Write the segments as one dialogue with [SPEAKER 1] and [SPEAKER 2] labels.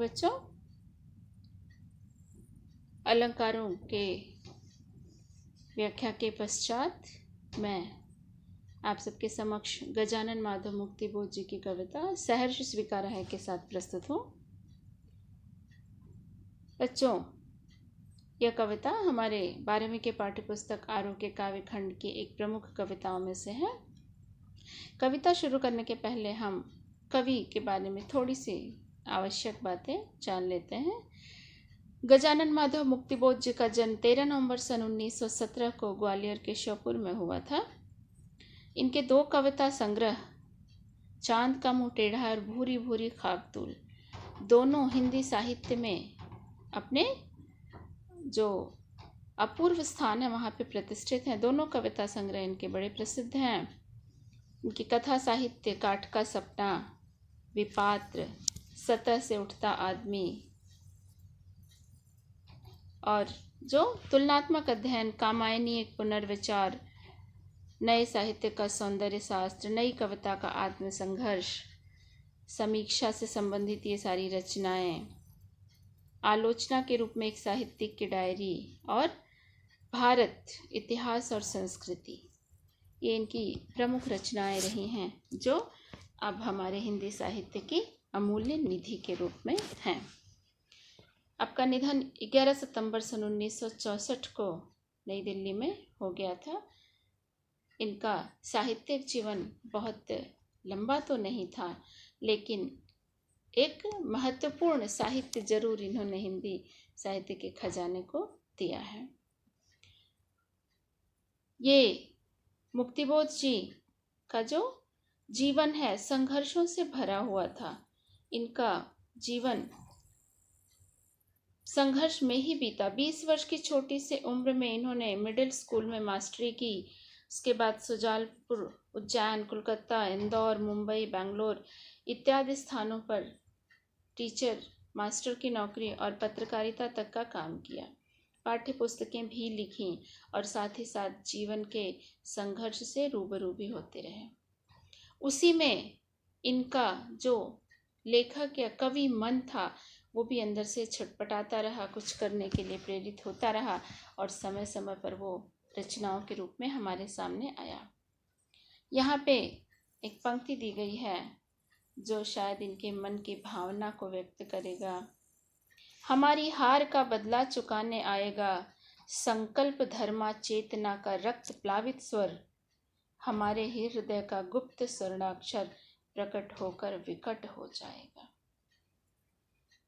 [SPEAKER 1] बच्चों, अलंकारों के व्याख्या के पश्चात मैं आप सबके समक्ष गजानन माधव मुक्तिबोध जी की कविता सहर्ष स्वीकार है के साथ प्रस्तुत हूँ। बच्चों, यह कविता हमारे 12वीं के पाठ्यपुस्तक आरोग्य काव्य खंड की एक प्रमुख कविताओं में से है। कविता शुरू करने के पहले हम कवि के बारे में थोड़ी सी आवश्यक बातें जान लेते हैं। गजानन माधव मुक्तिबोध जी का जन्म 13 नवंबर सन 1917 को ग्वालियर के श्योपुर में हुआ था। इनके 2 कविता संग्रह चांद का मुंह टेढ़ा और भूरी भूरी खाकतूल दोनों हिंदी साहित्य में अपने जो अपूर्व स्थान है वहाँ पे प्रतिष्ठित हैं। दोनों कविता संग्रह इनके बड़े प्रसिद्ध हैं। इनकी कथा साहित्य काठ का सपना, विपात्र, सतह से उठता आदमी और जो तुलनात्मक अध्ययन, कामायनी एक पुनर्विचार, नए साहित्य का सौंदर्य शास्त्र, नई कविता का आत्मसंघर्ष, समीक्षा से संबंधित ये सारी रचनाएं, आलोचना के रूप में एक साहित्यिक की डायरी और भारत इतिहास और संस्कृति, ये इनकी प्रमुख रचनाएं रही हैं जो अब हमारे हिंदी साहित्य की अमूल्य निधि के रूप में हैं। आपका निधन 11 सितंबर सन 1964 को नई दिल्ली में हो गया था। इनका साहित्यिक जीवन बहुत लंबा तो नहीं था, लेकिन एक महत्वपूर्ण साहित्य जरूर इन्होंने हिंदी साहित्य के खजाने को दिया है। ये मुक्तिबोध जी का जो जीवन है संघर्षों से भरा हुआ था। इनका जीवन संघर्ष में ही बीता। 20 वर्ष की छोटी सी उम्र में इन्होंने मिडिल स्कूल में मास्टरी की। उसके बाद सुजालपुर, उज्जैन, कोलकाता, इंदौर, मुंबई, बेंगलोर इत्यादि स्थानों पर टीचर, मास्टर की नौकरी और पत्रकारिता तक का काम किया। पाठ्य पुस्तकें भी लिखी और साथ ही साथ जीवन के संघर्ष से रूबरू भी होते रहे। उसी में इनका जो लेखक या कवि मन था वो भी अंदर से छटपटाता रहा, कुछ करने के लिए प्रेरित होता रहा और समय समय पर वो रचनाओं के रूप में हमारे सामने आया। यहाँ पे एक पंक्ति दी गई है जो शायद इनके मन की भावना को व्यक्त करेगा। हमारी हार का बदला चुकाने आएगा संकल्प धर्मा चेतना का रक्त प्लावित स्वर, हमारे हृदय का गुप्त स्वर्णाक्षर प्रकट होकर विकट हो जाएगा।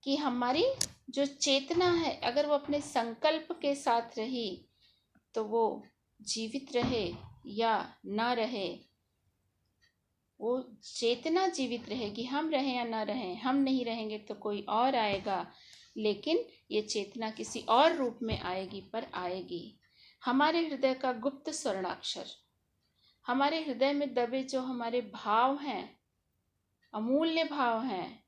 [SPEAKER 1] कि हमारी जो चेतना है अगर वो अपने संकल्प के साथ रही तो वो जीवित रहे या ना रहे, वो चेतना जीवित रहेगी। हम रहें या ना रहें, हम नहीं रहेंगे तो कोई और आएगा, लेकिन ये चेतना किसी और रूप में आएगी, पर आएगी। हमारे हृदय का गुप्त स्वर्णाक्षर, हमारे हृदय में दबे जो हमारे भाव हैं, अमूल्य भाव हैं,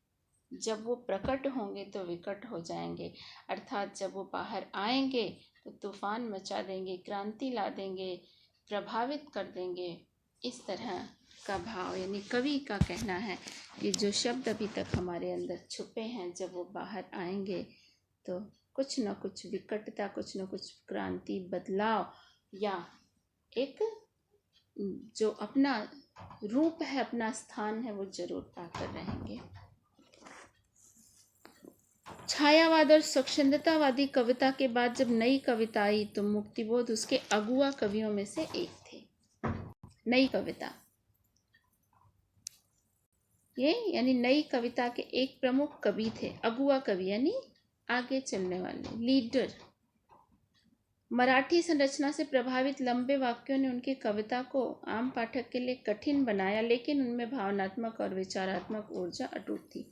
[SPEAKER 1] जब वो प्रकट होंगे तो विकट हो जाएंगे। अर्थात जब वो बाहर आएंगे तो तूफान मचा देंगे, क्रांति ला देंगे, प्रभावित कर देंगे। इस तरह का भाव, यानी कवि का कहना है कि जो शब्द अभी तक हमारे अंदर छुपे हैं जब वो बाहर आएंगे तो कुछ न कुछ विकटता, कुछ न कुछ क्रांति, बदलाव या एक जो अपना रूप है, अपना स्थान है, वो जरूर पाकर रहेंगे। छायावाद और स्वच्छंदतावादी कविता के बाद जब नई कविता आई तो मुक्तिबोध उसके अगुआ कवियों में से एक थे। नई कविता, ये यानी नई कविता के एक प्रमुख कवि थे। अगुआ कवि यानी आगे चलने वाले, लीडर। मराठी संरचना से प्रभावित लंबे वाक्यों ने उनकी कविता को आम पाठक के लिए कठिन बनाया, लेकिन उनमें भावनात्मक और विचारात्मक ऊर्जा अटूट थी।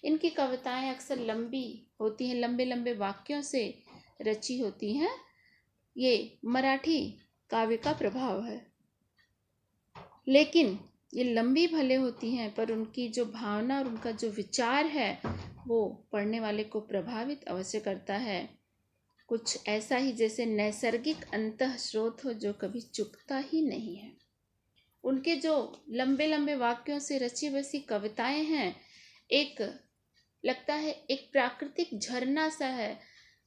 [SPEAKER 1] इनकी कविताएं अक्सर लंबी होती हैं, लंबे लंबे वाक्यों से रची होती हैं। ये मराठी काव्य का प्रभाव है, लेकिन ये लंबी भले होती हैं पर उनकी जो भावना और उनका जो विचार है वो पढ़ने वाले को प्रभावित अवश्य करता है। कुछ ऐसा ही जैसे नैसर्गिक अंतः स्रोत हो जो कभी चुकता ही नहीं है। उनके जो लंबे लंबे वाक्यों से रची बसी कविताएं हैं, एक लगता है एक प्राकृतिक झरना सा है,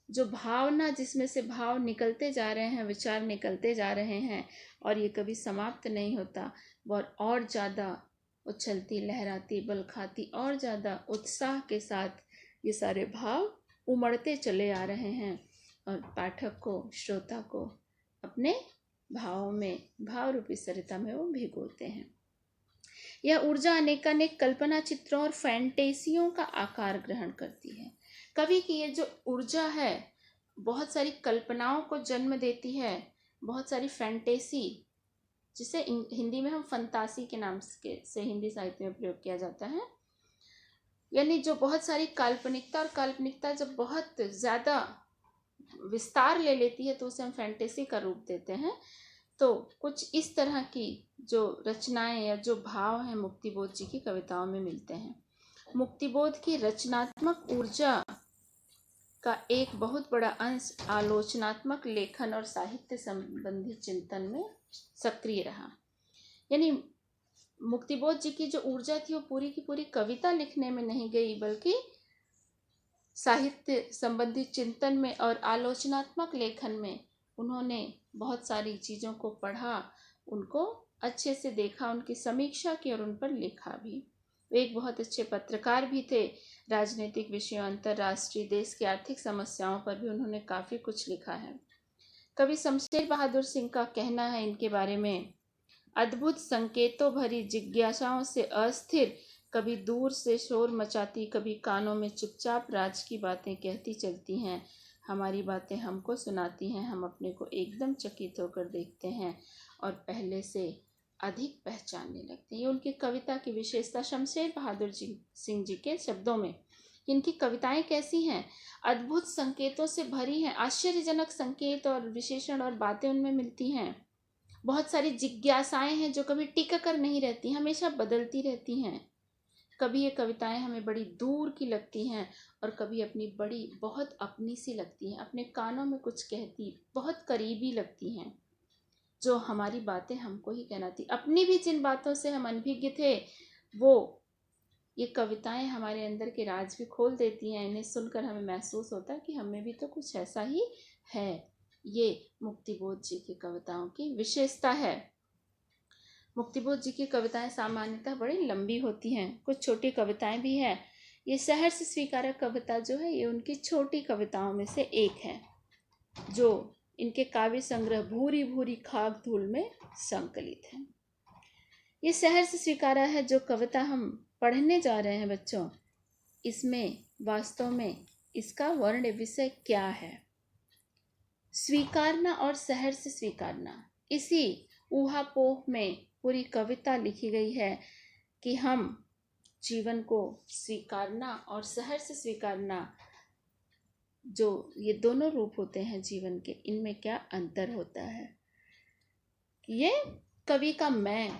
[SPEAKER 1] जो भावना जिसमें से भाव निकलते जा रहे हैं, विचार निकलते जा रहे हैं, और ये कभी समाप्त नहीं होता। और ज़्यादा उछलती, लहराती, बल खाती, और ज़्यादा उत्साह के साथ ये सारे भाव उमड़ते चले आ रहे हैं और पाठक को, श्रोता को अपने भावों में, भाव रूपी सरिता में वो भिगोते हैं। यह ऊर्जा अनेकानेक कल्पना चित्रों और फैंटेसियों का आकार ग्रहण करती है। कवि की ये जो ऊर्जा है बहुत सारी कल्पनाओं को जन्म देती है, बहुत सारी फैंटेसी, जिसे हिंदी में हम फंतासी के नाम से हिंदी साहित्य में प्रयोग किया जाता है। यानी जो बहुत सारी काल्पनिकता, और काल्पनिकता जब बहुत ज़्यादा विस्तार ले लेती है तो उसे हम फैंटेसी का रूप देते हैं। तो कुछ इस तरह की जो रचनाएं या जो भाव हैं मुक्तिबोध जी की कविताओं में मिलते हैं। मुक्तिबोध की रचनात्मक ऊर्जा का एक बहुत बड़ा अंश आलोचनात्मक लेखन और साहित्य संबंधी चिंतन में सक्रिय रहा। यानी मुक्तिबोध जी की जो ऊर्जा थी वो पूरी की पूरी कविता लिखने में नहीं गई, बल्कि साहित्य संबंधी चिंतन में और आलोचनात्मक लेखन में उन्होंने बहुत सारी चीज़ों को पढ़ा, उनको अच्छे से देखा, उनकी समीक्षा की और उन पर लिखा भी। वे एक बहुत अच्छे पत्रकार भी थे। राजनीतिक विषयों, अंतर्राष्ट्रीय, देश की आर्थिक समस्याओं पर भी उन्होंने काफ़ी कुछ लिखा है। कवि शमशेर बहादुर सिंह का कहना है इनके बारे में, अद्भुत संकेतों भरी जिज्ञासाओं से अस्थिर, कभी दूर से शोर मचाती, कभी कानों में चुपचाप राज की बातें कहती चलती हैं। हमारी बातें हमको सुनाती हैं, हम अपने को एकदम चकित होकर देखते हैं और पहले से अधिक पहचानने लगते हैं। ये उनकी कविता की विशेषता। शमशेर बहादुर सिंह जी के शब्दों में इनकी कविताएं कैसी हैं? अद्भुत संकेतों से भरी हैं, आश्चर्यजनक संकेत और विशेषण और बातें उनमें मिलती हैं। बहुत सारी जिज्ञासाएं हैं जो कभी टिक कर नहीं रहती, हमेशा बदलती रहती हैं। कभी ये कविताएं हमें बड़ी दूर की लगती हैं और कभी अपनी बड़ी बहुत अपनी सी लगती हैं, अपने कानों में कुछ कहती, बहुत करीबी लगती हैं, जो हमारी बातें हमको ही कहनाती। अपनी भी जिन बातों से हम अनभिज्ञ थे, वो ये कविताएं हमारे अंदर के राज भी खोल देती हैं। इन्हें सुनकर हमें महसूस होता है कि हमें भी तो कुछ ऐसा ही है। ये मुक्तिबोध जी की कविताओं की विशेषता है। मुक्तिबोध जी की कविताएं सामान्यतः बड़ी लंबी होती हैं, कुछ छोटी कविताएं भी हैं। ये सहर्ष स्वीकारक कविता जो है ये उनकी छोटी कविताओं में से एक है, जो इनके काव्य संग्रह भूरी भूरी खाक धूल में संकलित है। ये सहर्ष स्वीकारा है जो कविता हम पढ़ने जा रहे हैं बच्चों, इसमें वास्तव में इसका वर्ण विषय क्या है? स्वीकारना और सहर्ष स्वीकारना, इसी ऊहापोह में पूरी कविता लिखी गई है कि हम जीवन को स्वीकारना और सहर्ष स्वीकारना, जो ये दोनों रूप होते हैं जीवन के, इनमें क्या अंतर होता है। ये कवि का मैं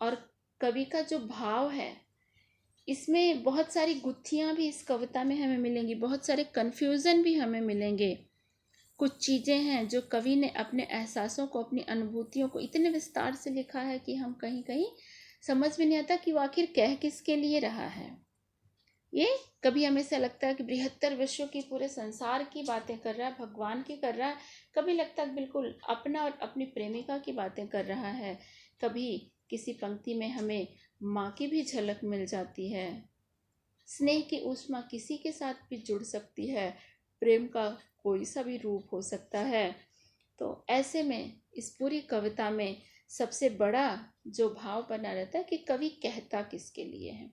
[SPEAKER 1] और कवि का जो भाव है, इसमें बहुत सारी गुत्थियां भी इस कविता में हमें मिलेंगी, बहुत सारे कन्फ्यूज़न भी हमें मिलेंगे। कुछ चीज़ें हैं जो कवि ने अपने एहसासों को, अपनी अनुभूतियों को इतने विस्तार से लिखा है कि हम कहीं कहीं समझ में नहीं आता कि वो आखिर कह किसके लिए रहा है। ये कभी हमें ऐसा लगता है कि बृहत्तर विश्व की, पूरे संसार की बातें कर रहा है, भगवान की कर रहा है। कभी लगता है बिल्कुल अपना और अपनी प्रेमिका की बातें कर रहा है। कभी किसी पंक्ति में हमें माँ की भी झलक मिल जाती है। स्नेह की ऊष्मा किसी के साथ भी जुड़ सकती है, प्रेम का कोई सा भी रूप हो सकता है। तो ऐसे में इस पूरी कविता में सबसे बड़ा जो भाव बना रहता है कि कवि कहता किसके लिए है,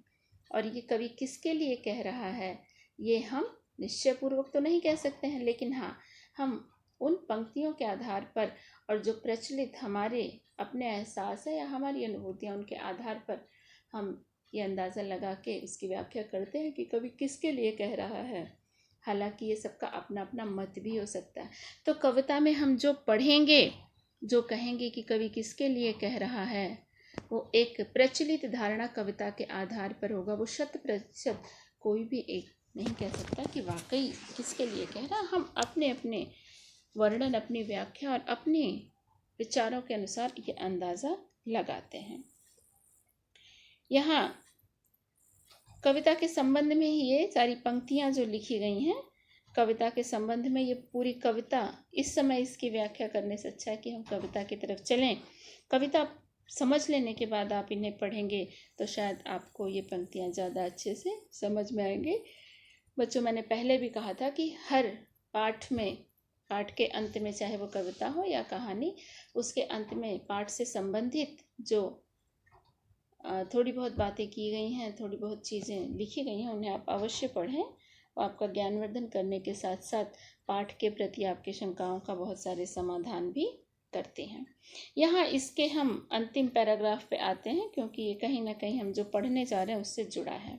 [SPEAKER 1] और ये कवि किसके लिए कह रहा है ये हम निश्चयपूर्वक तो नहीं कह सकते हैं, लेकिन हाँ, हम उन पंक्तियों के आधार पर और जो प्रचलित हमारे अपने एहसास है या हमारी अनुभूतियाँ, उनके आधार पर हम ये अंदाज़ा लगा के उसकी व्याख्या करते हैं कि कवि किसके लिए कह रहा है। हालांकि ये सबका अपना अपना मत भी हो सकता है। तो कविता में हम जो पढ़ेंगे, जो कहेंगे कि कवि किसके लिए कह रहा है, वो एक प्रचलित धारणा कविता के आधार पर होगा। वो 100% कोई भी एक नहीं कह सकता कि वाकई किसके लिए कह रहा। हम अपने अपने वर्णन, अपनी व्याख्या और अपने विचारों के अनुसार ये अंदाज़ा लगाते हैं। यहाँ कविता के संबंध में ही ये सारी पंक्तियां जो लिखी गई हैं, कविता के संबंध में ये पूरी कविता, इस समय इसकी व्याख्या करने से अच्छा है कि हम कविता की तरफ चलें। कविता समझ लेने के बाद आप इन्हें पढ़ेंगे तो शायद आपको ये पंक्तियां ज़्यादा अच्छे से समझ में आएंगे। बच्चों, मैंने पहले भी कहा था कि हर पाठ में, पाठ के अंत में, चाहे वो कविता हो या कहानी, उसके अंत में पाठ से संबंधित जो थोड़ी बहुत बातें की गई हैं, थोड़ी बहुत चीज़ें लिखी गई हैं, उन्हें आप अवश्य पढ़ें। और आपका ज्ञानवर्धन करने के साथ साथ पाठ के प्रति आपकी शंकाओं का बहुत सारे समाधान भी करते हैं। यहाँ इसके हम अंतिम पैराग्राफ पे आते हैं, क्योंकि ये कहीं ना कहीं हम जो पढ़ने जा रहे हैं उससे जुड़ा है।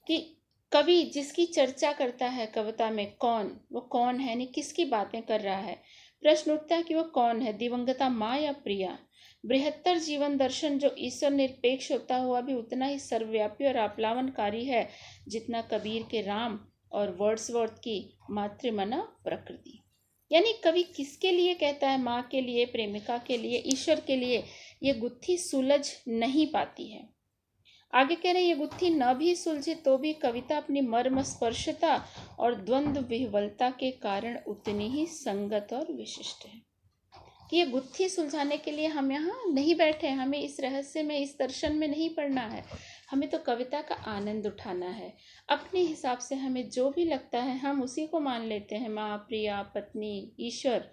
[SPEAKER 1] कि कवि जिसकी चर्चा करता है कविता में, वो कौन है, नहीं किसकी बातें कर रहा है। प्रश्न उठता है कि वो कौन है, दिवंगता माँ या प्रिया। बृहत्तर जीवन दर्शन जो ईश्वर निरपेक्ष होता हुआ भी उतना ही सर्वव्यापी और आप्लावनकारी है जितना कबीर के राम और वर्ड्सवर्थ की मातृमना प्रकृति। यानी कवि किसके लिए कहता है, माँ के लिए, प्रेमिका के लिए, ईश्वर के लिए, ये गुत्थी सुलझ नहीं पाती है। आगे कह रहे हैं, ये गुत्थी न भी सुलझे तो भी कविता अपनी मर्म स्पर्शता और द्वंद्व विह्वलता के कारण उतनी ही संगत और विशिष्ट है। कि ये गुत्थी सुलझाने के लिए हम यहाँ नहीं बैठे, हमें इस रहस्य में, इस दर्शन में नहीं पढ़ना है, हमें तो कविता का आनंद उठाना है। अपने हिसाब से हमें जो भी लगता है हम उसी को मान लेते हैं, माँ, प्रिया, पत्नी, ईश्वर।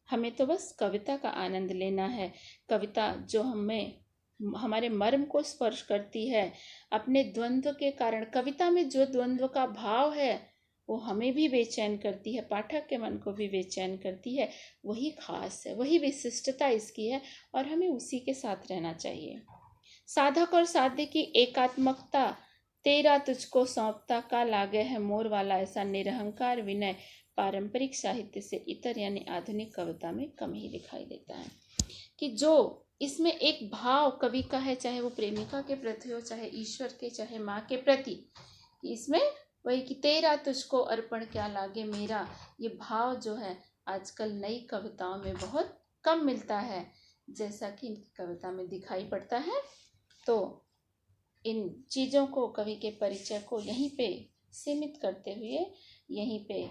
[SPEAKER 1] हमें तो बस कविता का आनंद लेना है। कविता जो हमें, हमारे मर्म को स्पर्श करती है अपने द्वंद्व के कारण। कविता में जो द्वंद्व का भाव है वो हमें भी बेचैन करती है, पाठक के मन को भी बेचैन करती है। वही खास है, वही विशिष्टता इसकी है और हमें उसी के साथ रहना चाहिए। साधक और साध्य की एकात्मकता, तेरा तुझको सौंपता का लागे है मोर वाला, ऐसा निरहंकार विनय पारंपरिक साहित्य से इतर यानी आधुनिक कविता में कम ही दिखाई देता है। कि जो इसमें एक भाव कवि का है, चाहे वो प्रेमिका के प्रति हो, चाहे ईश्वर के, चाहे माँ के प्रति, इसमें वही कि तेरा तुझको अर्पण क्या लागे मेरा, ये भाव जो है आजकल नई कविताओं में बहुत कम मिलता है, जैसा कि इनकी कविता में दिखाई पड़ता है। तो इन चीज़ों को, कवि के परिचय को यहीं पे सीमित करते हुए, यहीं पे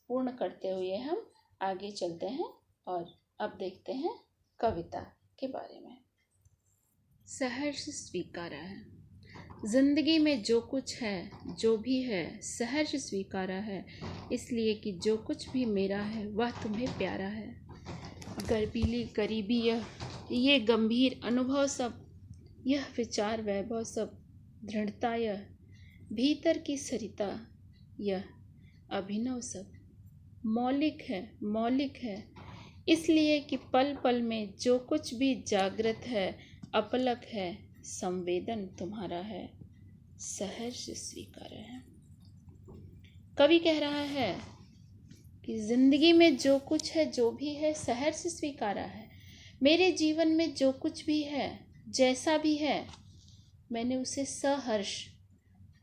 [SPEAKER 1] पूर्ण करते हुए हम आगे चलते हैं और अब देखते हैं कविता के बारे में। सहर्ष स्वीकारा है। जिंदगी में जो कुछ है, जो भी है, सहर्ष स्वीकारा है, इसलिए कि जो कुछ भी मेरा है वह तुम्हें प्यारा है। गर्बीली गरीबी ये गंभीर अनुभव सब, यह विचार वैभव सब, दृढ़ता यह भीतर की सरिता, यह अभिनव सब मौलिक है, इसलिए कि पल पल में जो कुछ भी जागृत है, अपलक है, संवेदन तुम्हारा है, सहर्ष स्वीकार है। कवि कह रहा है कि जिंदगी में जो कुछ है, जो भी है, सहर्ष स्वीकारा है। मेरे जीवन में जो कुछ भी है, जैसा भी है, मैंने उसे सहर्ष,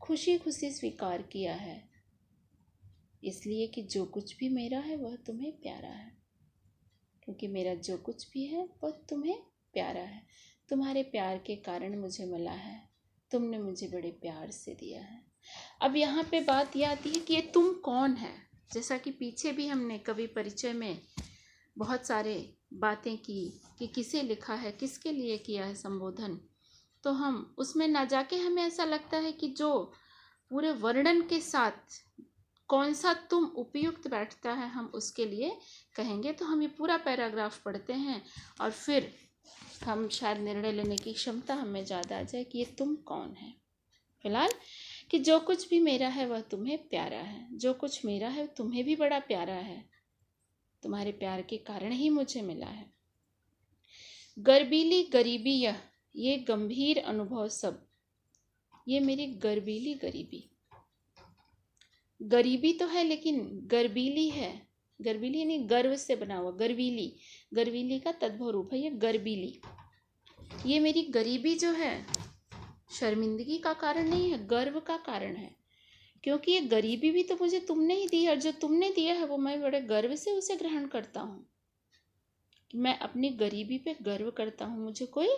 [SPEAKER 1] खुशी खुशी स्वीकार किया है, इसलिए कि जो कुछ भी मेरा है वह तुम्हें प्यारा है। क्योंकि मेरा जो कुछ भी है वह तुम्हें प्यारा है, तुम्हारे प्यार के कारण मुझे मिला है, तुमने मुझे बड़े प्यार से दिया है। अब यहाँ पे बात यह आती है कि ये तुम कौन है। जैसा कि पीछे भी हमने कवि परिचय में बहुत सारे बातें की कि किसे लिखा है, किसके लिए किया है संबोधन, तो हम उसमें ना जाके हमें ऐसा लगता है कि जो पूरे वर्णन के साथ कौन सा तुम उपयुक्त बैठता है हम उसके लिए कहेंगे। तो हम ये पूरा पैराग्राफ पढ़ते हैं और फिर हम शायद निर्णय लेने की क्षमता हमें ज़्यादा आ जाए कि ये तुम कौन है। फिलहाल कि जो कुछ भी मेरा है वह तुम्हें प्यारा है, जो कुछ मेरा है तुम्हें भी बड़ा प्यारा है, तुम्हारे प्यार के कारण ही मुझे मिला है। गर्बीली गरीबी यह ये गंभीर अनुभव सब, ये मेरी गर्बीली गरीबी तो है लेकिन गर्बीली है। गर्बीली यानी गर्व से बना हुआ, गर्वीली का तद्भव रूप है ये गर्बीली। ये मेरी गरीबी जो है शर्मिंदगी का कारण नहीं है, गर्व का कारण है। क्योंकि ये गरीबी भी तो मुझे तुमने ही दी है और जो तुमने दिया है वो मैं बड़े गर्व से उसे ग्रहण करता हूँ। मैं अपनी गरीबी पे गर्व करता हूँ, मुझे कोई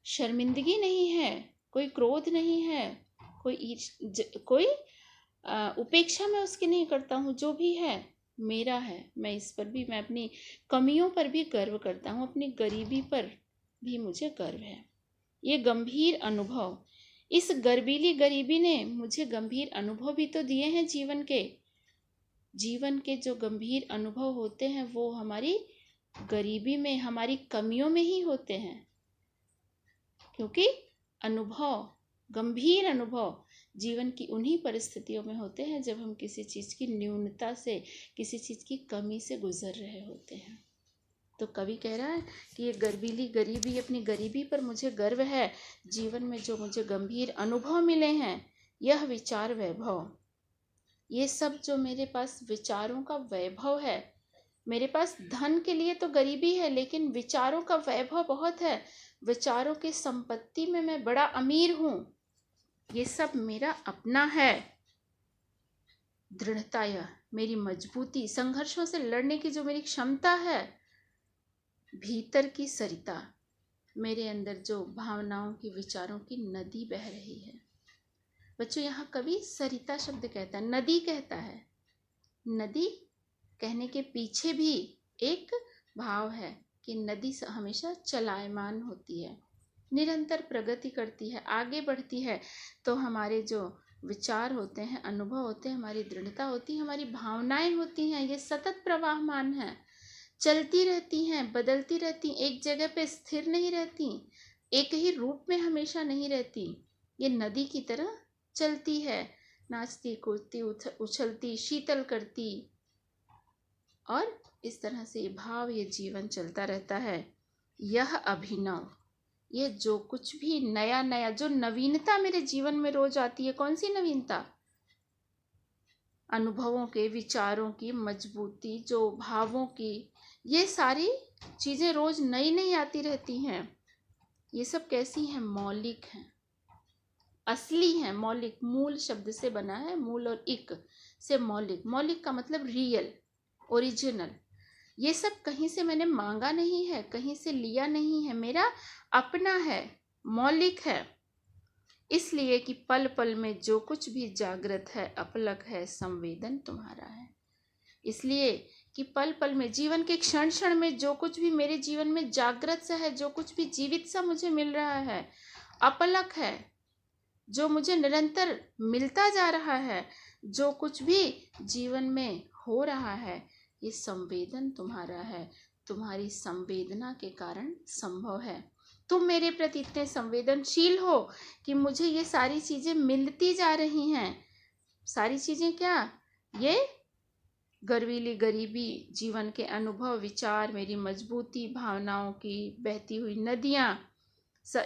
[SPEAKER 1] शर्मिंदगी नहीं है, कोई क्रोध नहीं है, कोई उपेक्षा मैं उसकी नहीं करता हूँ। जो भी है मेरा है, मैं इस पर भी, मैं अपनी कमियों पर भी गर्व करता हूँ, अपनी गरीबी पर भी मुझे गर्व है। ये गंभीर अनुभव, इस गर्वीली गरीबी ने मुझे गंभीर अनुभव भी तो दिए हैं जीवन के। जीवन के जो गंभीर अनुभव होते हैं वो हमारी गरीबी में, हमारी कमियों में ही होते हैं। क्योंकि अनुभव, गंभीर अनुभव जीवन की उन्हीं परिस्थितियों में होते हैं जब हम किसी चीज़ की न्यूनता से, किसी चीज़ की कमी से गुजर रहे होते हैं। तो कवि कह रहा है कि ये गर्वीली गरीबी, अपनी गरीबी पर मुझे गर्व है। जीवन में जो मुझे गंभीर अनुभव मिले हैं, यह विचार वैभव, ये सब जो मेरे पास विचारों का वैभव है, मेरे पास धन के लिए तो गरीबी है लेकिन विचारों का वैभव बहुत है। विचारों की संपत्ति में मैं बड़ा अमीर हूँ। ये सब मेरा अपना है। दृढ़ता, यह मेरी मजबूती, संघर्षों से लड़ने की जो मेरी क्षमता है। भीतर की सरिता, मेरे अंदर जो भावनाओं की, विचारों की नदी बह रही है। बच्चों, यहाँ कवि सरिता शब्द कहता है, नदी कहता है। नदी कहने के पीछे भी एक भाव है कि नदी हमेशा चलायमान होती है, निरंतर प्रगति करती है, आगे बढ़ती है। तो हमारे जो विचार होते हैं, अनुभव होते हैं, हमारी दृढ़ता होती है, हमारी भावनाएं होती हैं, ये सतत प्रवाहमान है, चलती रहती हैं, बदलती रहती, एक जगह पे स्थिर नहीं रहती, एक ही रूप में हमेशा नहीं रहती। ये नदी की तरह चलती है, नाचती, कूदती, उछलती, शीतल करती, और इस तरह से ये भाव, ये जीवन चलता रहता है। यह अभिनव, ये जो कुछ भी नया नया, जो नवीनता मेरे जीवन में रोज आती है, कौन सी नवीनता? अनुभवों के, विचारों की मजबूती, जो भावों की, ये सारी चीजें रोज नई नई आती रहती हैं। ये सब कैसी हैं? मौलिक हैं, असली हैं। मौलिक मूल शब्द से बना है, मूल और इक से मौलिक। मौलिक का मतलब रियल, ओरिजिनल। ये सब कहीं से मैंने मांगा नहीं है, कहीं से लिया नहीं है, मेरा अपना है, मौलिक है। इसलिए कि पल पल में जो कुछ भी जागृत है, अपलक है, संवेदन तुम्हारा है। इसलिए कि पल पल में, जीवन के क्षण क्षण में जो कुछ भी मेरे जीवन में जागृत सा है, जो कुछ भी जीवित सा मुझे मिल रहा है, अपलक है, जो मुझे निरंतर मिलता जा रहा है, जो कुछ भी जीवन में हो रहा है, ये संवेदन तुम्हारा है। तुम्हारी संवेदना के कारण संभव है। तुम मेरे प्रति इतने संवेदनशील हो कि मुझे ये सारी चीजें मिलती जा रही हैं। सारी चीजें क्या? ये गर्वीली गरीबी, जीवन के अनुभव, विचार, मेरी मजबूती, भावनाओं की बहती हुई नदियाँ,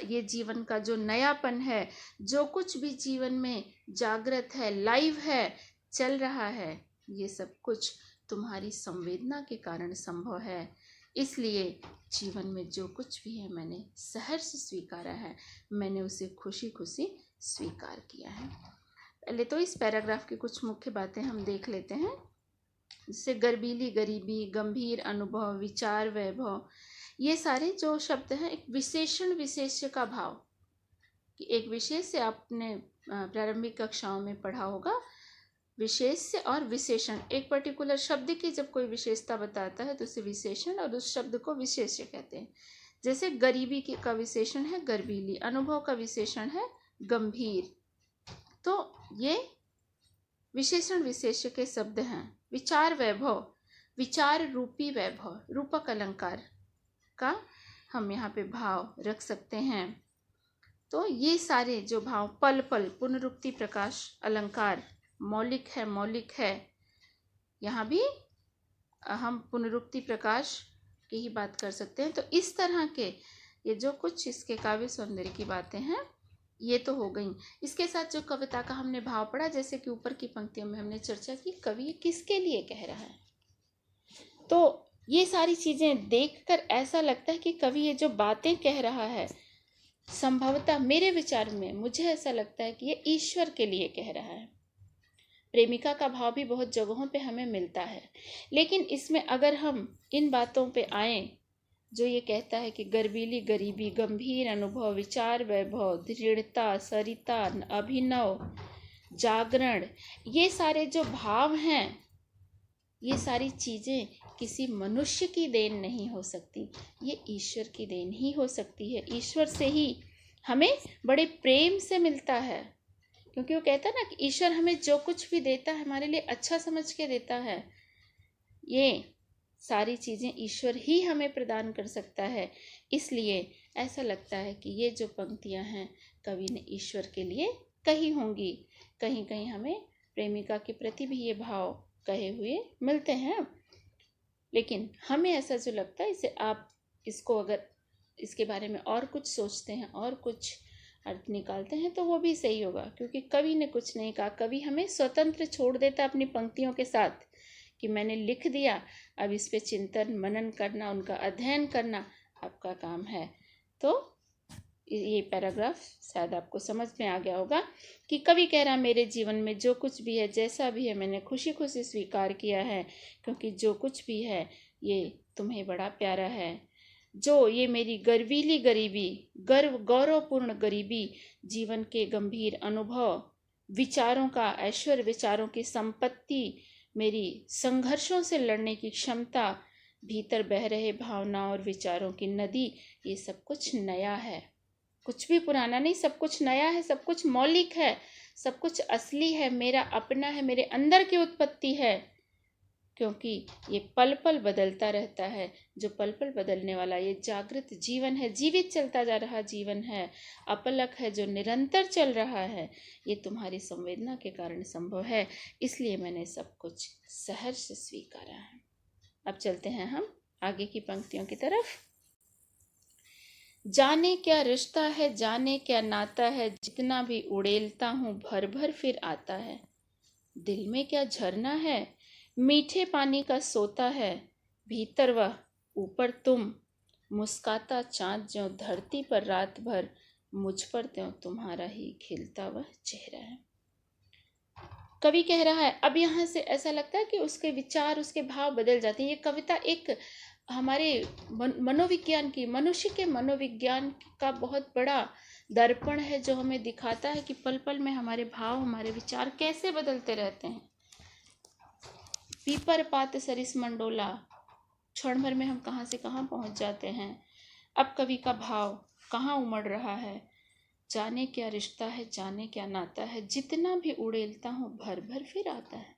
[SPEAKER 1] ये जीवन का जो नयापन है, जो कुछ भी जीवन में जागृत है, लाइव है, चल रहा है, ये सब कुछ तुम्हारी संवेदना के कारण संभव है। इसलिए जीवन में जो कुछ भी है मैंने सहर्ष स्वीकारा है, मैंने उसे खुशी खुशी स्वीकार किया है। पहले तो इस पैराग्राफ की कुछ मुख्य बातें हम देख लेते हैं। जैसे गर्वीली गरीबी, गंभीर अनुभव, विचार वैभव, ये सारे जो शब्द हैं एक विशेषण विशेष्य का भाव, कि एक विशेष से आपने प्रारंभिक कक्षाओं में पढ़ा होगा, विशेष्य और विशेषण। एक पर्टिकुलर शब्द की जब कोई विशेषता बताता है तो उसे विशेषण और उस शब्द को विशेष्य कहते हैं। जैसे गरीबी का विशेषण है गर्वीली, अनुभव का विशेषण है गंभीर। तो ये विशेषण विशेष्य के शब्द हैं। विचार वैभव, विचार रूपी वैभव, रूपक अलंकार का हम यहाँ पे भाव रख सकते हैं। तो ये सारे जो भाव, पल पल, पुनरुक्ति, प्रकाश, अलंकार, मौलिक है, मौलिक है, यहाँ भी हम पुनरुक्ति, प्रकाश की ही बात कर सकते हैं। तो इस तरह के ये जो कुछ इसके काव्य सौंदर्य की बातें हैं, ये तो हो गई। इसके साथ जो कविता का हमने भाव पढ़ा, जैसे कि ऊपर की पंक्तियों में हमने चर्चा की, कवि किसके लिए कह रहा है, तो ये सारी चीजें देखकर ऐसा लगता है कि कवि ये जो बातें कह रहा है, संभवतः मेरे विचार में मुझे ऐसा लगता है कि ये ईश्वर के लिए कह रहा है। प्रेमिका का भाव भी बहुत जगहों पे हमें मिलता है, लेकिन इसमें अगर हम इन बातों पे आए जो ये कहता है कि गर्वीली गरीबी, गंभीर अनुभव, विचार वैभव, दृढ़ता, सरिता, अभिनव, जागरण, ये सारे जो भाव हैं, ये सारी चीज़ें किसी मनुष्य की देन नहीं हो सकती, ये ईश्वर की देन ही हो सकती है। ईश्वर से ही हमें बड़े प्रेम से मिलता है, क्योंकि वो कहता है ना कि ईश्वर हमें जो कुछ भी देता है हमारे लिए अच्छा समझ के देता है। ये सारी चीज़ें ईश्वर ही हमें प्रदान कर सकता है। इसलिए ऐसा लगता है कि ये जो पंक्तियां हैं कवि ने ईश्वर के लिए कही होंगी। कहीं कहीं हमें प्रेमिका के प्रति भी ये भाव कहे हुए मिलते हैं, लेकिन हमें ऐसा जो लगता है, इसे आप इसको अगर इसके बारे में और कुछ सोचते हैं और कुछ अर्थ निकालते हैं तो वो भी सही होगा, क्योंकि कवि ने कुछ नहीं कहा। कवि हमें स्वतंत्र छोड़ देता अपनी पंक्तियों के साथ कि मैंने लिख दिया, अब इस पे चिंतन मनन करना, उनका अध्ययन करना आपका काम है। तो ये पैराग्राफ शायद आपको समझ में आ गया होगा कि कवि कह रहा मेरे जीवन में जो कुछ भी है, जैसा भी है, मैंने खुशी खुशी स्वीकार किया है, क्योंकि जो कुछ भी है ये तुम्हें बड़ा प्यारा है। जो ये मेरी गर्वीली गरीबी, गौरवपूर्ण गरीबी, जीवन के गंभीर अनुभव, विचारों का ऐश्वर्य, विचारों की संपत्ति, मेरी संघर्षों से लड़ने की क्षमता, भीतर बह रहे भावनाओं और विचारों की नदी, ये सब कुछ नया है, कुछ भी पुराना नहीं, सब कुछ नया है, सब कुछ मौलिक है, सब कुछ असली है, मेरा अपना है, मेरे अंदर की उत्पत्ति है, क्योंकि ये पल पल बदलता रहता है। जो पल पल बदलने वाला ये जागृत जीवन है, जीवित चलता जा रहा जीवन है, अपलक है, जो निरंतर चल रहा है, ये तुम्हारी संवेदना के कारण संभव है। इसलिए मैंने सब कुछ सहर्ष स्वीकारा है। अब चलते हैं हम आगे की पंक्तियों की तरफ। जाने क्या रिश्ता है, जाने क्या नाता है, जितना भी उड़ेलता हूँ भर भर फिर आता है। दिल में क्या झरना है, मीठे पानी का सोता है, भीतर वह ऊपर तुम, मुस्काता चाँद ज्यों धरती पर रात भर, मुझ पर त्यों तुम्हारा ही खिलता वह चेहरा है। कवि कह रहा है, अब यहाँ से ऐसा लगता है कि उसके विचार, उसके भाव बदल जाते हैं। ये कविता एक हमारे मनोविज्ञान की, मनुष्य के मनोविज्ञान का बहुत बड़ा दर्पण है, जो हमें दिखाता है कि पल पल में हमारे भाव, हमारे विचार कैसे बदलते रहते हैं। पीपर पात सरिस मंडोला, क्षण भर में हम कहाँ से कहाँ पहुँच जाते हैं। अब कवि का भाव कहाँ उमड़ रहा है। जाने क्या रिश्ता है, जाने क्या नाता है, जितना भी उड़ेलता हूँ भर भर फिर आता है।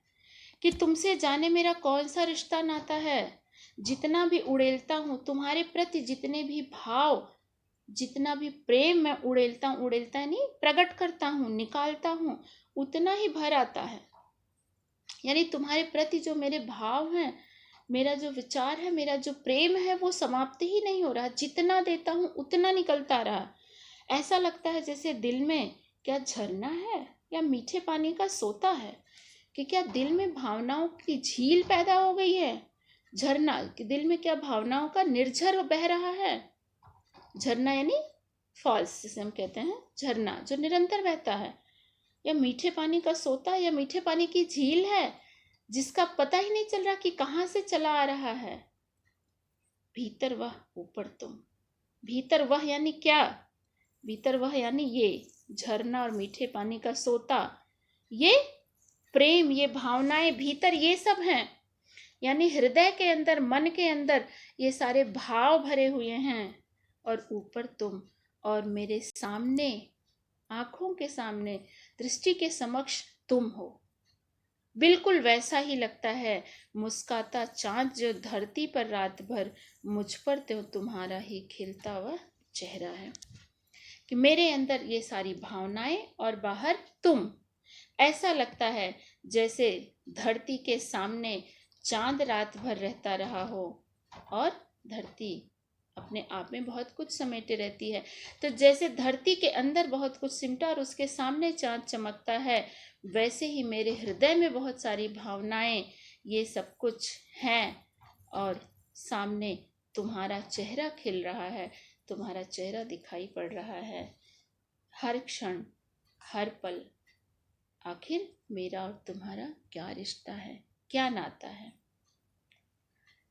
[SPEAKER 1] कि तुमसे जाने मेरा कौन सा रिश्ता नाता है, जितना भी उड़ेलता हूँ तुम्हारे प्रति, जितने भी भाव, जितना भी प्रेम मैं उड़ेलता हूँ, उड़ेलता नहीं, प्रकट करता हूँ, निकालता हूँ, उतना ही भर आता है। यानी तुम्हारे प्रति जो मेरे भाव हैं, मेरा जो विचार है, मेरा जो प्रेम है, वो समाप्ति ही नहीं हो रहा। जितना देता हूँ उतना निकलता रहा। ऐसा लगता है जैसे दिल में क्या झरना है या मीठे पानी का सोता है, कि क्या दिल में भावनाओं की झील पैदा हो गई है। झरना कि दिल में क्या भावनाओं का निर्झर बह रहा है। झरना यानी फॉल्स, जिसे हम कहते हैं झरना, जो निरंतर बहता है, या मीठे पानी का सोता, या मीठे पानी की झील है जिसका पता ही नहीं चल रहा कि कहाँ से चला आ रहा है। भीतर वह ऊपर तुम, भीतर वह यानी क्या, भीतर वह यानी ये झरना और मीठे पानी का सोता, ये प्रेम, ये भावनाएं भीतर, ये सब हैं। यानी हृदय के अंदर, मन के अंदर ये सारे भाव भरे हुए हैं, और ऊपर तुम, और मेरे सामने, आंखों के सामने, दृष्टि के समक्ष तुम हो। बिल्कुल वैसा ही लगता है, मुस्काता चांद जो धरती पर रात भर, मुझ पर त्यों तुम्हारा ही खिलता हुआ चेहरा है। कि मेरे अंदर ये सारी भावनाएं और बाहर तुम। ऐसा लगता है जैसे धरती के सामने चांद रात भर रहता रहा हो, और धरती अपने आप में बहुत कुछ समेटे रहती है। तो जैसे धरती के अंदर बहुत कुछ सिमटा और उसके सामने चांद चमकता है, वैसे ही मेरे हृदय में बहुत सारी भावनाएं, ये सब कुछ हैं, और सामने तुम्हारा चेहरा खिल रहा है, तुम्हारा चेहरा दिखाई पड़ रहा है हर क्षण, हर पल। आखिर मेरा और तुम्हारा क्या रिश्ता है, क्या नाता है।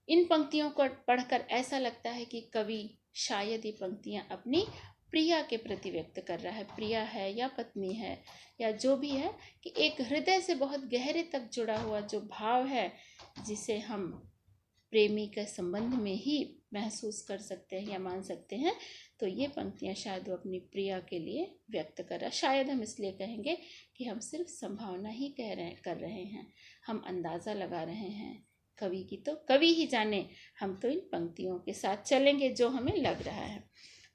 [SPEAKER 1] इन पंक्तियों को पढ़कर ऐसा लगता है कि कवि शायद ये पंक्तियां अपनी प्रिया के प्रति व्यक्त कर रहा है। प्रिया है या पत्नी है या जो भी है, कि एक हृदय से बहुत गहरे तक जुड़ा हुआ जो भाव है, जिसे हम प्रेमी के संबंध में ही महसूस कर सकते हैं या मान सकते हैं, तो ये पंक्तियां शायद वो अपनी प्रिया के लिए व्यक्त कर रहा है। शायद हम इसलिए कहेंगे कि हम सिर्फ संभावना ही कर रहे हैं, हम अंदाज़ा लगा रहे हैं। कवि की तो कवि ही जाने, हम तो इन पंक्तियों के साथ चलेंगे जो हमें लग रहा है।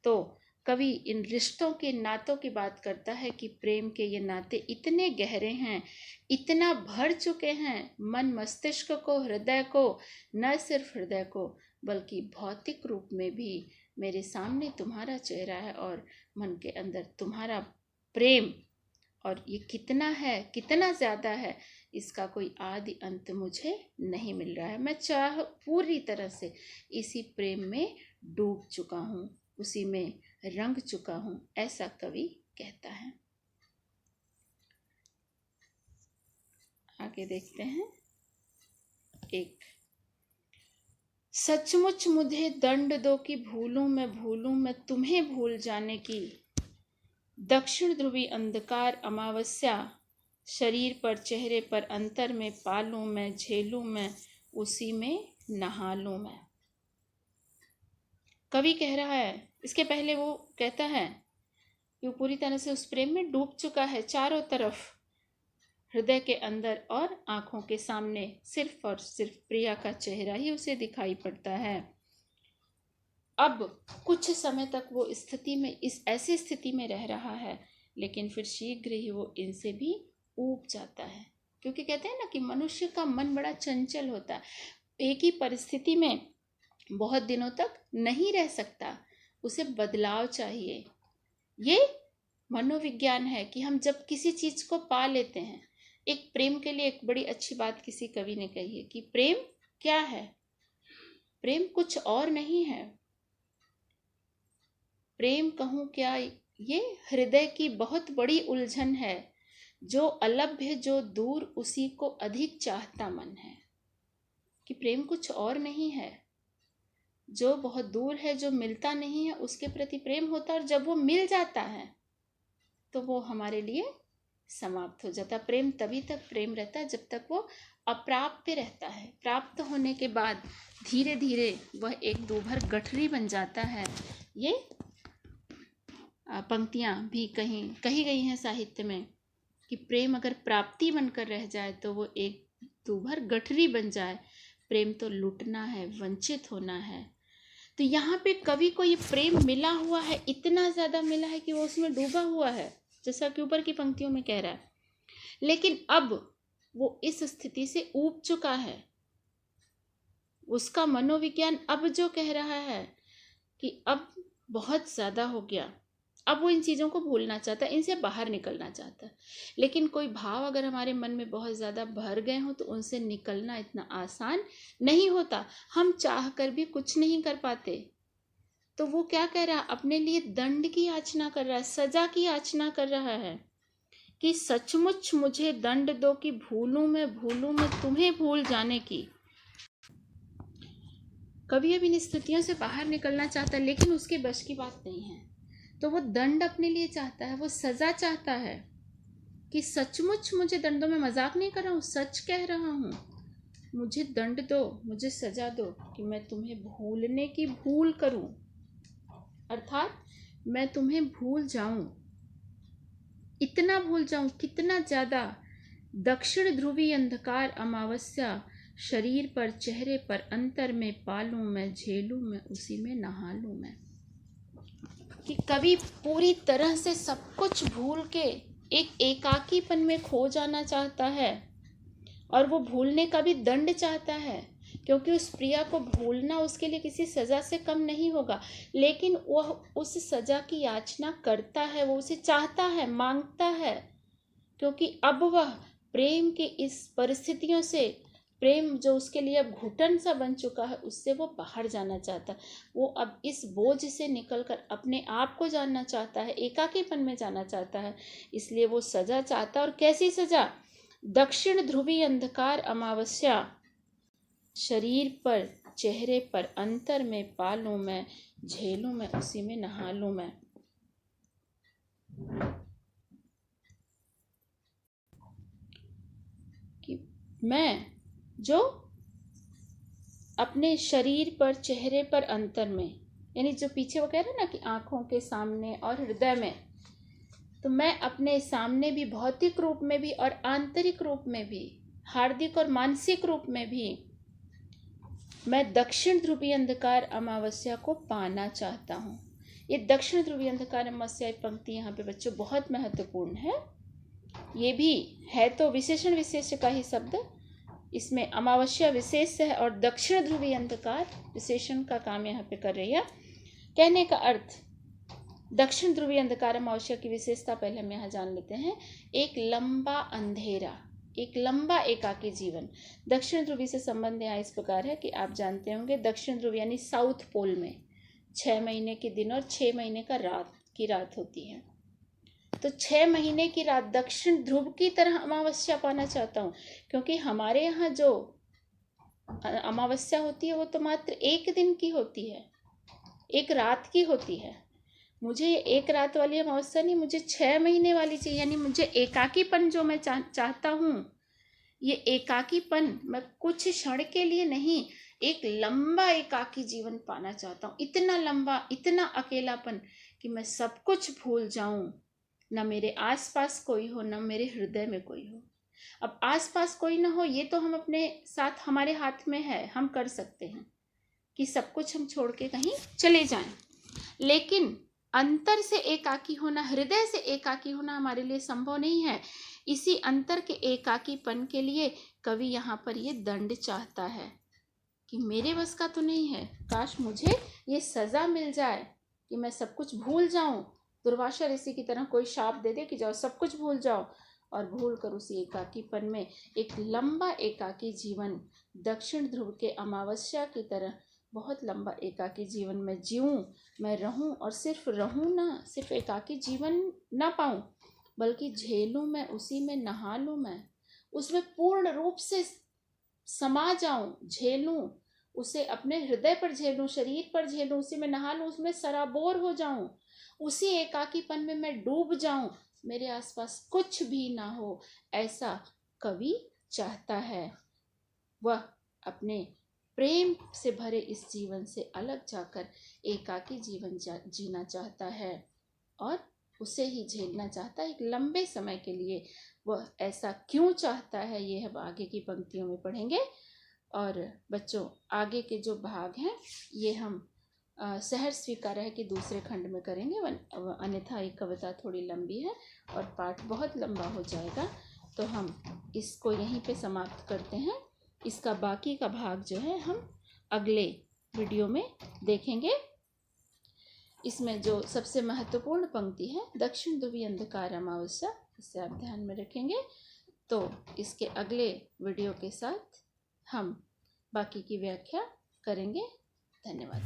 [SPEAKER 1] तो कवि इन रिश्तों के नातों की बात करता है कि प्रेम के ये नाते इतने गहरे हैं, इतना भर चुके हैं मन मस्तिष्क को, हृदय को, न सिर्फ हृदय को बल्कि भौतिक रूप में भी। मेरे सामने तुम्हारा चेहरा है और मन के अंदर तुम्हारा प्रेम, और ये कितना है, कितना ज़्यादा है, इसका कोई आदि अंत मुझे नहीं मिल रहा है। मैं चाह पूरी तरह से इसी प्रेम में डूब चुका हूँ, उसी में रंग चुका हूँ, ऐसा कवि कहता है। आगे देखते हैं। एक, सचमुच मुझे दंड दो कि भूलूं मैं तुम्हें भूल जाने की। दक्षिण ध्रुवी अंधकार अमावस्या, शरीर पर चेहरे पर अंतर में पालूं मैं, झेलूं मैं, उसी में नहा लूं मैं। कवि कह रहा है, इसके पहले वो कहता है कि वो पूरी तरह से उस प्रेम में डूब चुका है। चारों तरफ हृदय के अंदर और आंखों के सामने सिर्फ और सिर्फ प्रिया का चेहरा ही उसे दिखाई पड़ता है। अब कुछ समय तक वो स्थिति में, इस ऐसी स्थिति में रह रहा है, लेकिन फिर शीघ्र ही वो इनसे भी ऊब जाता है। क्योंकि कहते हैं ना कि मनुष्य का मन बड़ा चंचल होता है, एक ही परिस्थिति में बहुत दिनों तक नहीं रह सकता, उसे बदलाव चाहिए। ये मनोविज्ञान है कि हम जब किसी चीज को पा लेते हैं, एक प्रेम के लिए एक बड़ी अच्छी बात किसी कवि ने कही है कि प्रेम क्या है? प्रेम कुछ और नहीं है। प्रेम कहूं क्या, ये हृदय की बहुत बड़ी उलझन है। जो अलभ्य, जो दूर, उसी को अधिक चाहता मन है। कि प्रेम कुछ और नहीं है, जो बहुत दूर है, जो मिलता नहीं है, उसके प्रति प्रेम होता है। और जब वो मिल जाता है तो वो हमारे लिए समाप्त हो जाता है। प्रेम तभी तक प्रेम रहता है जब तक वो अप्राप्य रहता है। प्राप्त होने के बाद धीरे धीरे वह एक दूभर गठरी बन जाता है। ये पंक्तियां भी कही गई हैं साहित्य में कि प्रेम अगर प्राप्ति बनकर रह जाए तो वो एक दूभर गठरी बन जाए। प्रेम तो लुटना है, वंचित होना है। तो यहाँ पे कवि को ये प्रेम मिला हुआ है, इतना ज्यादा मिला है कि वो उसमें डूबा हुआ है, जैसा कि ऊपर की पंक्तियों में कह रहा है। लेकिन अब वो इस स्थिति से ऊब चुका है। उसका मनोविज्ञान अब जो कह रहा है कि अब बहुत ज्यादा हो गया, अब वो इन चीज़ों को भूलना चाहता है, इनसे बाहर निकलना चाहता है। लेकिन कोई भाव अगर हमारे मन में बहुत ज़्यादा भर गए हो तो उनसे निकलना इतना आसान नहीं होता। हम चाह कर भी कुछ नहीं कर पाते। तो वो क्या कह रहा है, अपने लिए दंड की याचना कर रहा है, सजा की याचना कर रहा है कि सचमुच मुझे दंड दो कि भूलूं मैं तुम्हें भूल जाने की। कभी अब इन स्थितियों से बाहर निकलना चाहता है, लेकिन उसके बस की बात नहीं है। तो वो दंड अपने लिए चाहता है, वो सजा चाहता है कि सचमुच मुझे दंड दो। मैं मजाक नहीं कर रहा हूँ, सच कह रहा हूँ। मुझे दंड दो, मुझे सजा दो कि मैं तुम्हें भूलने की भूल करूं, अर्थात मैं तुम्हें भूल जाऊं। इतना भूल जाऊं, कितना ज्यादा। दक्षिण ध्रुवी अंधकार अमावस्या, शरीर पर चेहरे पर अंतर में पालूं मैं, झेलूं मैं, उसी में नहा लूं मैं। कि कवि पूरी तरह से सब कुछ भूल के एक एकाकीपन में खो जाना चाहता है, और वो भूलने का भी दंड चाहता है, क्योंकि उस प्रिया को भूलना उसके लिए किसी सजा से कम नहीं होगा। लेकिन वह उस सजा की याचना करता है, वो उसे चाहता है, मांगता है, क्योंकि अब वह प्रेम की इस परिस्थितियों से, प्रेम जो उसके लिए अब घुटन सा बन चुका है, उससे वो बाहर जाना चाहता है। वो अब इस बोझ से निकलकर अपने आप को जानना चाहता है, एकाकीपन में जाना चाहता है। इसलिए वो सजा चाहता है। और कैसी सजा? दक्षिण ध्रुवी अंधकार अमावस्या, शरीर पर चेहरे पर अंतर में पालूं मैं, झेलूं मैं उसी में नहा लूं मैं। कि मैं जो अपने शरीर पर, चेहरे पर अंतर में, यानी जो पीछे वो कह रहे हैं ना कि आंखों के सामने और हृदय में, तो मैं अपने सामने भी, भौतिक रूप में भी और आंतरिक रूप में भी, हार्दिक और मानसिक रूप में भी, मैं दक्षिण ध्रुवीय अंधकार अमावस्या को पाना चाहता हूँ। ये दक्षिण ध्रुवीय अंधकार अमावस्या पंक्ति यहाँ पे बच्चों बहुत महत्वपूर्ण है। ये भी है तो विशेषण विशेष का ही शब्द, इसमें अमावस्या विशेष है और दक्षिण ध्रुवीय अंधकार विशेषण का काम यहाँ पे कर रही है। कहने का अर्थ, दक्षिण ध्रुवीय अंधकार अमावस्या की विशेषता पहले हम यहाँ जान लेते हैं। एक लंबा अंधेरा, एक लंबा एकाकी जीवन। दक्षिण ध्रुवी से संबंध यहाँ इस प्रकार है कि आप जानते होंगे दक्षिण ध्रुव यानी साउथ पोल में 6 महीने के दिन और 6 महीने की रात होती है। तो 6 महीने की रात दक्षिण ध्रुव की तरह अमावस्या पाना चाहता हूँ, क्योंकि हमारे यहाँ जो अमावस्या होती है वो तो मात्र एक दिन की होती है, एक रात की होती है। मुझे ये एक रात वाली अमावस्या नहीं, मुझे 6 महीने वाली चाहिए। यानी मुझे एकाकीपन जो मैं चाहता हूँ, ये एकाकीपन मैं कुछ क्षण के लिए नहीं, एक लंबा एकाकी जीवन पाना चाहता हूँ। इतना लंबा, इतना अकेलापन कि मैं सब कुछ भूल जाऊं, ना मेरे आसपास कोई हो, ना मेरे हृदय में कोई हो। अब आसपास कोई ना हो ये तो हम अपने साथ, हमारे हाथ में है, हम कर सकते हैं कि सब कुछ हम छोड़ के कहीं चले जाएं, लेकिन अंतर से एकाकी होना, हृदय से एकाकी होना हमारे लिए संभव नहीं है। इसी अंतर के एकाकीपन के लिए कवि यहाँ पर ये दंड चाहता है कि मेरे बस का तो नहीं है, काश मुझे ये सजा मिल जाए कि मैं सब कुछ भूल जाऊं, दुर्वासा ऋषि की तरह कोई शाप दे दे कि जाओ सब कुछ भूल जाओ, और भूल कर उसी एकाकीपन में एक लंबा एकाकी जीवन दक्षिण ध्रुव के अमावस्या की तरह बहुत लंबा एकाकी जीवन में जीऊं, मैं रहूं, और सिर्फ रहूं ना, सिर्फ एकाकी जीवन ना पाऊं, बल्कि झेलूं मैं उसी में, नहा लूं मैं, उसमें पूर्ण रूप से समा जाऊं, झेलूं उसे, अपने हृदय पर झेलूं, शरीर पर झेलूं, उसी में नहा लूं, उसमें सराबोर हो जाऊं, उसी एकाकीपन में मैं डूब जाऊं, मेरे आसपास कुछ भी ना हो, ऐसा कवि चाहता है। वह अपने प्रेम से भरे इस जीवन से अलग जाकर एकाकी जीवन जीना चाहता है और उसे ही झेलना चाहता है एक लंबे समय के लिए। वह ऐसा क्यों चाहता है ये हम आगे की पंक्तियों में पढ़ेंगे। और बच्चों आगे के जो भाग हैं ये हम सहर्ष स्वीकार है कि दूसरे खंड में करेंगे, अन्यथा ये कविता थोड़ी लंबी है और पाठ बहुत लंबा हो जाएगा, तो हम इसको यहीं पे समाप्त करते हैं। इसका बाकी का भाग जो है हम अगले वीडियो में देखेंगे। इसमें जो सबसे महत्वपूर्ण पंक्ति है दक्षिण ध्रुवीय अंधकार अमावस्या, इसे आप ध्यान में रखेंगे। तो इसके अगले वीडियो के साथ हम बाकी की व्याख्या करेंगे। धन्यवाद।